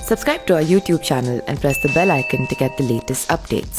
Subscribe to our YouTube channel and press the bell icon to get the latest updates.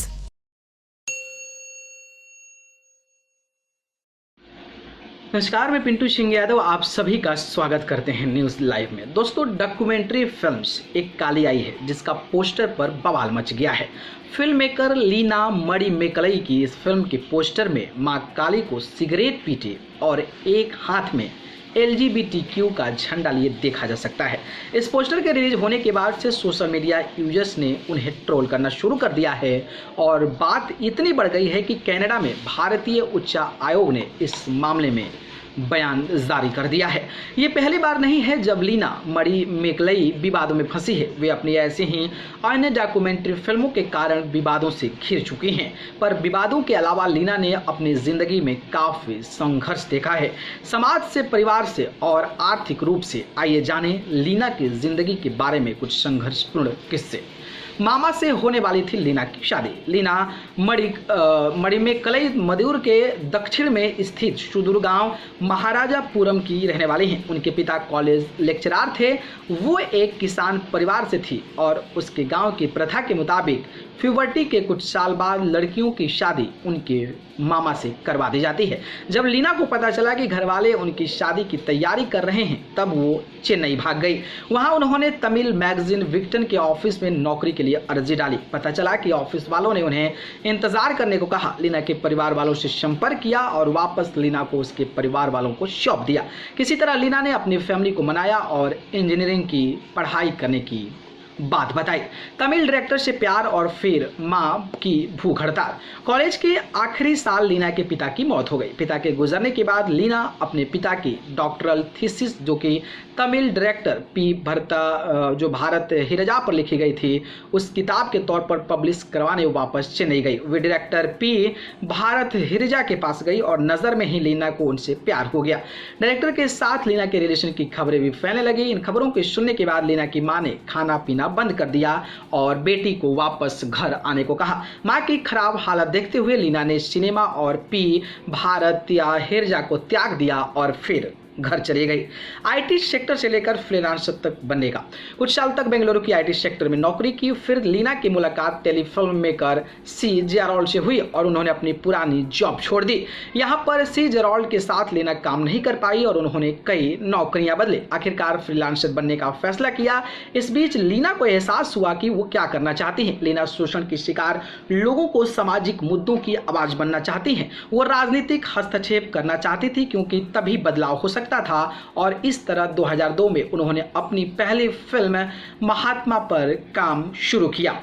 नमस्कार, मैं पिंटू सिंह यादव आप सभी का स्वागत करते हैं न्यूज़ लाइव में। दोस्तों, डॉक्यूमेंट्री फिल्म्स एक काली आई है जिसका पोस्टर पर बवाल मच गया है। फिल्म मेकर लीना मणिमेकलई की इस फिल्म के पोस्टर में मां काली को सिगरेट पीते और एक हाथ में LGBTQ का झंडा लिए देखा जा सकता है। इस पोस्टर के रिलीज होने के बाद से सोशल मीडिया यूजर्स ने उन्हें ट्रोल करना शुरू कर दिया है और बात इतनी बढ़ गई है कि कनाडा में भारतीय उच्च आयोग ने इस मामले में बयान जारी कर दिया है। ये पहली बार नहीं है जब लीना मणिमेकलई विवादों में फंसी है। वे अपनी ऐसे ही अन्य डॉक्यूमेंट्री फिल्मों के कारण विवादों से घिर चुकी हैं, पर विवादों के अलावा लीना ने अपनी जिंदगी में काफी संघर्ष देखा है, समाज से, परिवार से और आर्थिक रूप से। आइए जानें लीना की जिंदगी के बारे में कुछ संघर्षपूर्ण किस्से। मामा से होने वाली थी लीना की शादी। लीना मणिमेकलई मदुरै के दक्षिण में स्थित सुदूर गांव महाराजापुरम की रहने वाली हैं। उनके पिता कॉलेज लेक्चरर थे। वो एक किसान परिवार से थी और उसके गांव की प्रथा के मुताबिक प्यूबर्टी के कुछ साल बाद लड़कियों की शादी उनके मामा से करवा दी जाती है। जब लीना को पता चला कि घरवाले उनकी शादी की तैयारी कर रहे हैं, तब वो चेन्नई भाग गई। वहां उन्होंने तमिल मैगजीन विक्टन के ऑफिस में नौकरी के लिए अर्जी डाली। पता चला कि ऑफिस वालों ने उन्हें इंतजार करने को कहा। लीना के परिवार वालों से संपर्क किया और वापस लीना को उसके परिवार वालों को सौंप दिया। किसी तरह लीना ने अपनी फैमिली को मनाया और इंजीनियरिंग की पढ़ाई करने की बात बताई। तमिल डायरेक्टर से प्यार और फिर मां की भूख हड़ताल। कॉलेज के आखिरी साल लीना के पिता की मौत हो गई। पिता के गुजरने के बाद लीना अपने पिता की डॉक्टरल थीसिस, जो कि तमिल डायरेक्टर पी भरता जो भारत हिरजा पर लिखी गई थी, उस किताब के तौर पर पब्लिश करवाने वापस चेन्नई गई। वे डायरेक्टर पी भारत हिरजा के पास गई और नज़र में ही लीना को उनसे प्यार हो गया। डायरेक्टर के साथ लीना के रिलेशन की खबरें भी फैलने लगी। इन खबरों के सुनने के बाद लीना की मां ने खाना पीना बंद कर दिया और बेटी को वापस घर आने को कहा। मां की खराब हालत देखते हुए लीना ने सिनेमा और पी भारत या हिरजा को त्याग दिया और फिर घर चली गई। IT सेक्टर से लेकर फ्रीलांसर तक बनने का। कुछ साल तक बेंगलुरु की IT सेक्टर में नौकरी की। फिर लीना की मुलाकात टेलीफिल्म मेकर C जेरोल्ड से हुई और उन्होंने अपनी पुरानी जॉब छोड़ दी। यहाँ पर C जेरोल्ड के साथ लीना काम नहीं कर पाई और उन्होंने कई नौकरियां बदली। आखिरकार फ्रीलांसर बनने का फैसला किया। इस बीच लीना को एहसास हुआ कि वो क्या करना चाहती हैं। लीना शोषण की शिकार लोगों को सामाजिक मुद्दों की आवाज बनना चाहती हैं। वो राजनीतिक हस्तक्षेप करना चाहती थी क्योंकि तभी बदलाव हो सकता था और इस तरह 2002 में उन्होंने अपनी पहली फिल्म महात्मा पर काम शुरू किया।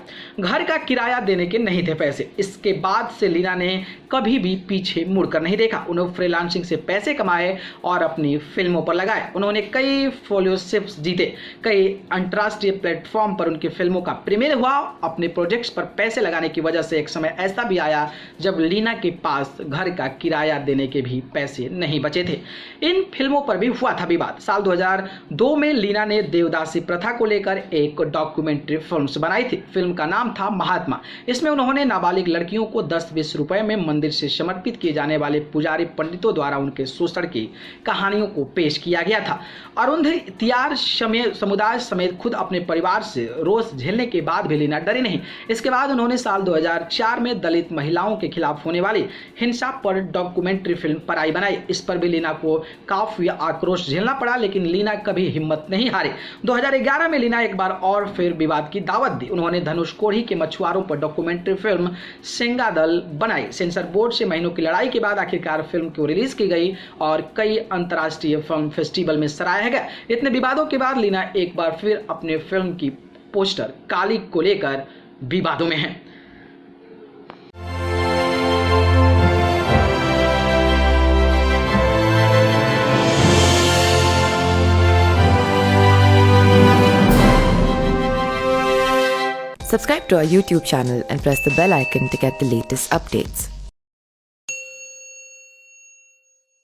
घर का किराया देने के नहीं थे पैसे। इसके बाद से लीना ने कभी भी पीछे मुड़कर नहीं देखा। उन्होंने फ्रीलांसिंग से पैसे कमाए और अपनी फिल्मों पर लगाए। उन्होंने कई फेलोशिप्स जीते। कई अंतर्राष्ट्रीय प्लेटफॉर्म पर उनकी फिल्मों का प्रीमियर हुआ। अपने प्रोजेक्ट्स पर पैसे लगाने की वजह से एक समय ऐसा भी आया जब लीना के पास घर का किराया देने के भी पैसे नहीं बचे थे। इन फिल्मों पर भी हुआ था विवाद। साल 2002 में लीना ने देवदासी प्रथा को लेकर एक डॉक्यूमेंट्री फिल्म बनाई थी। फिल्म का नाम था महात्मा। इसमें उन्होंने नाबालिग लड़कियों को 10-20 रुपए में मंदिर से समर्पित किए जाने वाले पुजारी पंडितों द्वारा उनके शोषण की कहानियों को पेश किया गया था। अरुंधतियार समुदाय समेत खुद अपने परिवार से रोष झेलने के बाद भी लीना डरी नहीं। इसके बाद उन्होंने साल 2004 में दलित महिलाओं के खिलाफ होने वाली हिंसा पर डॉक्यूमेंट्री फिल्म पराई बनाई। इस पर भी लीना को काफी आक्रोश झेलना पड़ा, लेकिन लीना कभी हिम्मत नहीं हारी। 2011 में लीना एक बार और फिर विवाद की दावत दी। उन्होंने धनुषकोडी के मछुआरों पर डॉक्यूमेंट्री फिल्म सिंगादल बनाई। सेंसर बोर्ड से महीनों की लड़ाई के बाद आखिरकार फिल्म को रिलीज की गई और कई अंतर्राष्ट्रीय फिल्म फेस्टिवल में सराहा गया। इतने विवादों के बाद लीना एक बार फिर अपने फिल्म की पोस्टर काली को लेकर विवादों में है। Subscribe to our YouTube channel and press the bell icon to get the latest updates.